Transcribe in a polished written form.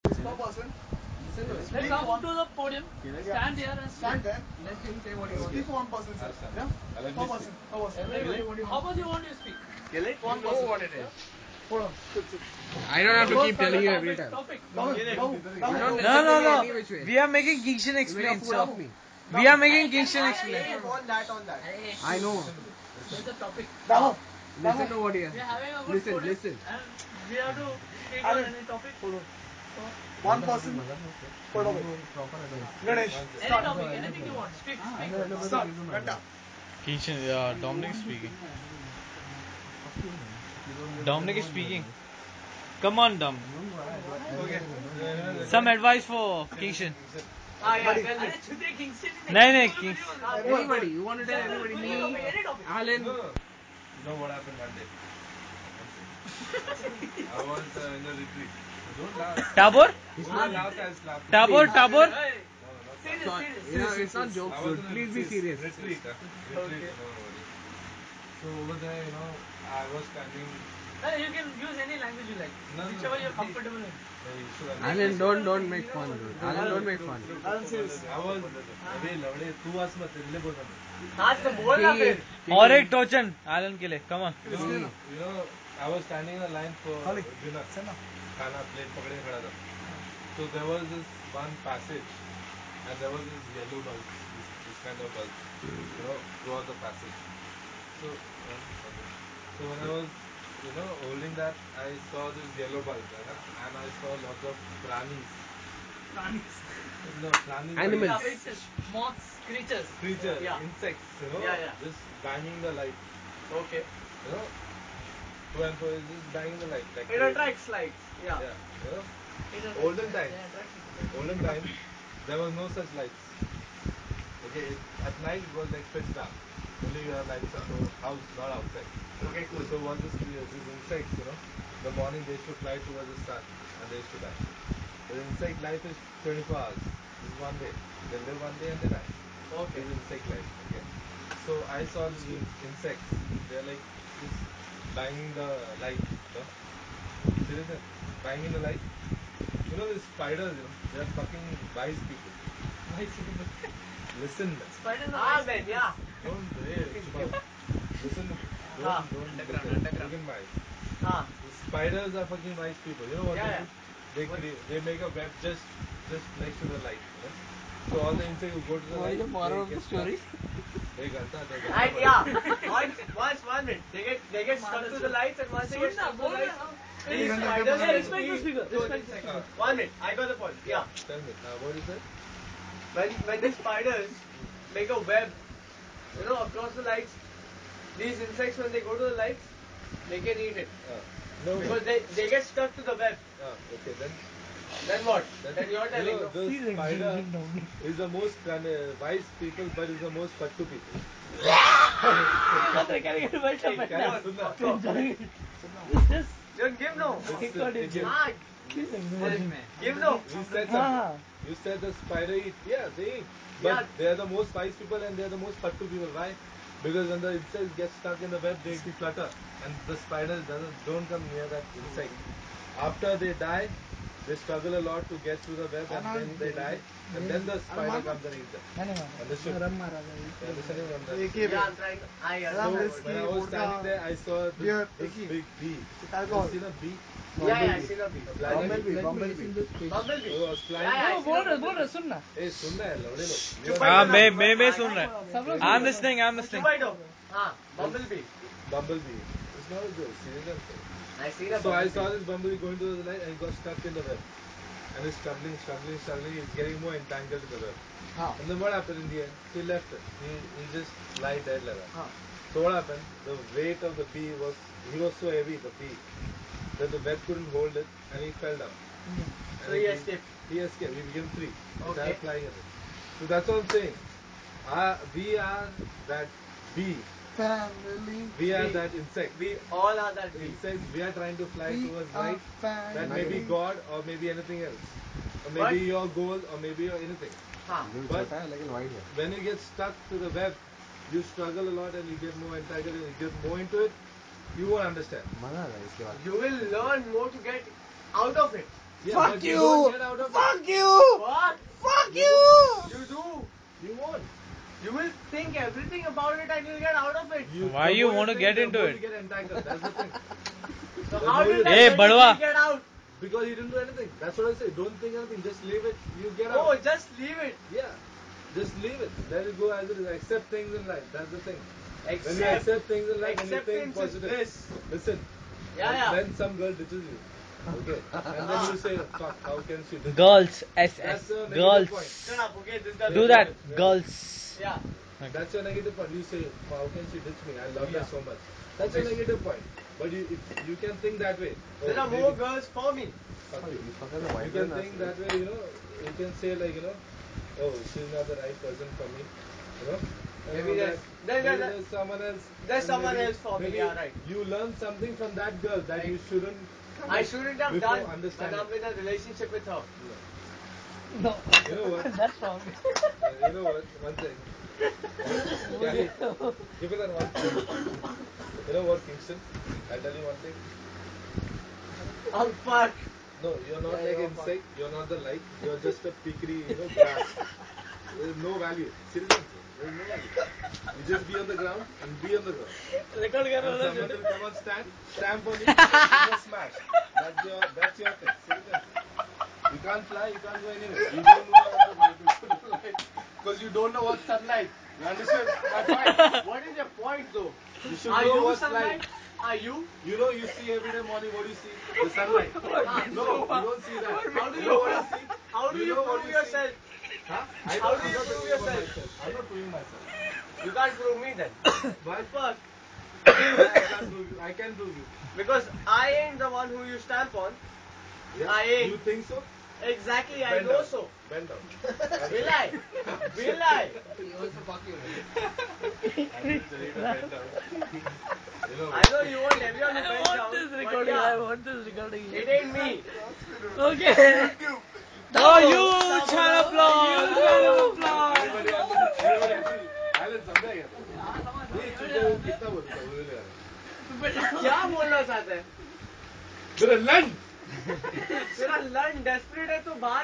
Per person. Let's come to the podium. Stand here and Stand there. Let him say what he wants. Speak for one person, sir. Yeah? Per person. Per person. everybody. How much you want to speak? One Know person. what it is. Hold on. Sit. I don't have to keep telling you every time. Topic. Come. No. We are making Kingston explain, sir. We are making Kingston explain. On that. I know. What's the topic? Damo. Listen to what he has. We are having a good Listen, podium listen. and we have to take on any topic. One person. Per topic. Ganesh. Any topic, anything you want. Speak. Start. Ganda. Kingston, Dominic is speaking. Dominic is speaking. Come on, Dom. Okay. Some advice for Kingston. अरे छुट्टी Kingston नहीं Kings. Anybody. You want to tell anybody? Me, Alan. You know what happened one day? I was in a retreat. Don't laugh. Tabor? Don't laugh, I'll slap you. Tabor? You know, it's not jokes. I was in a Please be serious. Retreat. Retreat. So over there, I was standing. You can use any language you like. Whichever you're comfortable in. Alan, don't make fun, dude. Alan, don't make fun. I was. अबे लवड़े तू आज मत ले बोल रहा आज तो बोल ना फिर. और एक टोचन आलन के लिए. Come on. I was standing in a line for dinner. खाना plate पकड़े खड़ा था. So there was this one passage, and there was this yellow bulb, this kind of bulb, throughout the passage. So when I was, holding that, I saw this yellow bulb, and I saw lots of pranis. No, pranis. Animals. Moths, creatures. Yeah. Insects, Yeah. just banging the light. Okay. To and fro, it's just banging the light. Like It attracts lights. Yeah. Olden times, there was no such lights. Okay, at night it was like pitch dark. Only you have lights on house, not outside. Okay, cool. So what these insects, the morning they used to fly towards the sun and they used to die. The insect life is 24 hours. This is one day. They live one day and they die. Okay. This is insect life. Okay. So I saw these insects. They're like just banging the light. Seriously, banging the light. These spiders, they're fucking wise people. Listen. Spiders are nice. Yeah. Don't listen. Don't look in my eyes. The spiders are fucking wise people. You know what they do? They make a web just next to the light. So all the insects who go to the light. Moral of the story? One minute. They get stuck to the lights, and once they get stuck to the lights, Respect the speaker. 1 minute. I got the point. Yeah. Tell me. What is that? When the spiders make a web, across the lights, these insects, when they go to the lights, they can eat it. No. Because they get stuck to the web. Okay, then. Then what? Then you're telling The spider is the most wise people, but is the most fattu people. Just give no. Give no. You said the spider eat. Yeah, they eat. But they are the most wise people and they are the most fattu people. Why? Because when the insects get stuck in the web, they flutter, and the spiders don't come near that insect. After they die, they struggle a lot to get through the web, and then they die, and then the spider comes and eats them. Understood? Yeah, I'm trying. So when I was standing there, I saw this big bee. Have you seen a bee? Yeah, I seen a bee. Bumblebee. Bumblebee. Oh, I was flying. बोल रहा सुनना. Hey, सुनना है लौड़े लोग. मैं सुन रहा. I'm listening. Bumblebee. Bumblebee. It's not good. Seriously. I seen a So I bumblebee. saw this bumblebee going to the light and it got stuck in the web. And it's struggling. It's getting more entangled in the web. And then what happened in the end? He left it. He just lied dead like that. So what happened? The weight of the bee he was so heavy, the bee, that the web couldn't hold it and he fell down. So he escaped. He escaped. He became free. He Okay. started flying in it. So that's what I'm saying. We are that bee. We are that insect. We all are that bee. Insects, we are trying to fly towards light. That may be family. God or maybe anything else. Or maybe your goal or maybe your anything. But when you get stuck to the web, you struggle a lot and you get more entangled and you get more into it, you won't understand. You will learn more to get out of it. Yeah, Fuck but you! don't get out of it. Fuck you! What? Fuck you! You do. You won't. You will think everything about it and you'll get out of it. Why the you more want to think, get the into more it? You get entangled. That's the thing. So The how more did you that Hey, make Badwa. you get out? Because you didn't do anything. That's what I say. Don't think anything. Just leave it. You get Oh, out. just leave it. Yeah. Just leave it. Let it go as it is. Accept things in life. That's the thing. When you Accept. accept things in life and you think Acceptance is positive. this. Listen. Yeah, yeah. Then some girl ditches you. Okay. And then you say, fuck, how can she ditch me? Girls, That's SS, a negative girls. point. Shut up, okay? This guy. Do that, girls. Yeah. That's your negative point. You say, how can she ditch me? I love Yeah. her so much. That's a negative point. But if you can think that way. There are maybe- more girls for me. Fuck you. You can think that way, you can say like, oh, she's not the right person for me, And Maybe all there's- that. there's- Maybe there's someone else. There's and someone maybe- else for me, maybe yeah, right. You learn something from that girl that you shouldn't. I shouldn't have Before done when understanding. I'm in a relationship with her. No. You know what? That's wrong. You know what? One thing. Give it that one thing. You know what, Kingston? I'll tell you one thing. Oh, fuck. No, you're not like you're insect. You're not the light. You're just a pickery, grass. There's no value. Seriously, there's no value. You just be on the ground and be on the ground. Record And someone will come and stamp on you, and just smash. That's your thing. Seriously. You can't fly. You can't go anywhere. You don't know how to light because you don't know what's sunlight. You understand my point? What is your point though? You should Are know you what's sunlight? light. Are you? You see every day morning what do you see? The sunlight. No, you don't see that. How do You you know what you see? How do you know what prove see? yourself? Huh? How do I'm you not prove proving yourself? myself. I'm not proving myself. You can't prove me then. Why? Fuck. I can't prove you. I can prove you. Because I ain't the one who you stamp on. Yeah? I ain't. You think so? Exactly, I Bend know down. so. Bend down. Will I? Will I? I'm just ready to bend down. You know I know you want everyone to I bend want down. this but recording. yeah, I want this recording. it ain't me. Okay. Oh, huge round of applause! Round of applause! everybody Alan, समझा क्या तू? ये चुके कितना बोलता है बोले यार क्या बोलना चाहते हैं? मेरा लंड तेरा लन डेस्परेट है तो बाहर